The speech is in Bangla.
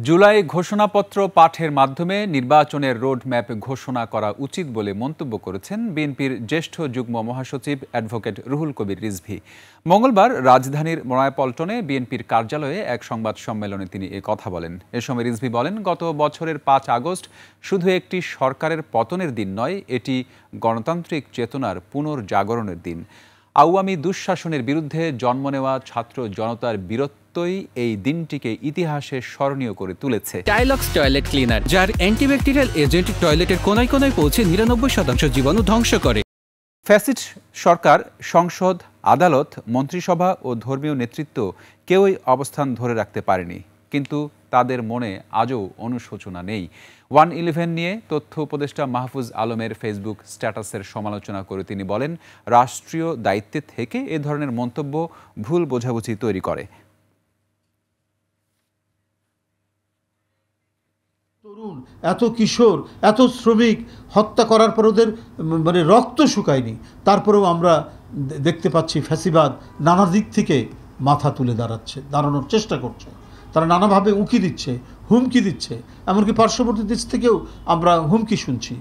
জুলাই ঘোষণাপত্র পাঠের মাধ্যমে নির্বাচনের রোডম্যাপ ঘোষণা করা উচিত বলে মন্তব্য করেছেন বিএনপির জ্যেষ্ঠ যুগ্ম মহাসচিব অ্যাডভোকেট রুহুল কবির রিজভী। মঙ্গলবার রাজধানীর নয়াপল্টনে বিএনপির কার্যালয়ে এক সংবাদ সম্মেলনে তিনি এ কথা বলেন। এ সময় রিজভী বলেন, গত বছরের ৫ আগস্ট শুধু একটি সরকারের পতনের দিন নয়, এটি গণতান্ত্রিক চেতনার পুনর্জাগরণের দিন। আওয়ামী দুঃশাসনের বিরুদ্ধে জন্ম নেওয়া ছাত্র জনতার বীরত্বই এই দিনটিকে ইতিহাসে স্মরণীয় করে তুলেছে। টাইলক্স টয়লেট ক্লিনার, যার অ্যান্টিব্যাকটেরিয়াল এজেন্ট টয়লেটের কোনায় কোনায় পৌঁছে ৯৯% জীবাণু ধ্বংস করে। ফ্যাসিস্ট সরকার, সংসদ, আদালত, মন্ত্রিসভা ও ধর্মীয় নেতৃত্ব কেউই অবস্থান ধরে রাখতে পারেনি, কিন্তু তাদের মনে আজও অনুশোচনা নেই। 111 নিয়ে তথ্য উপদেষ্টা মাহফুজ আলমের ফেসবুক স্ট্যাটাসের সমালোচনা করে তিনি বলেন, রাষ্ট্রীয় দায়িত্বে থেকে এ ধরনের মন্তব্য ভুল বোঝাবুঝি তৈরি করে। তরুণ, এত কিশোর, এত শ্রমিক হত্যা করার পর ওদের রক্ত শুকায়নি, তারপরেও আমরা দেখতে পাচ্ছি ফ্যাসিবাদ নানা দিক থেকে মাথা তুলে দাঁড়ানোর চেষ্টা করছে। তারা নানাভাবে উঁকি দিচ্ছে, হুমকি দিচ্ছে, এমনকি পার্শ্ববর্তী দেশ থেকেও আমরা হুমকি শুনছি।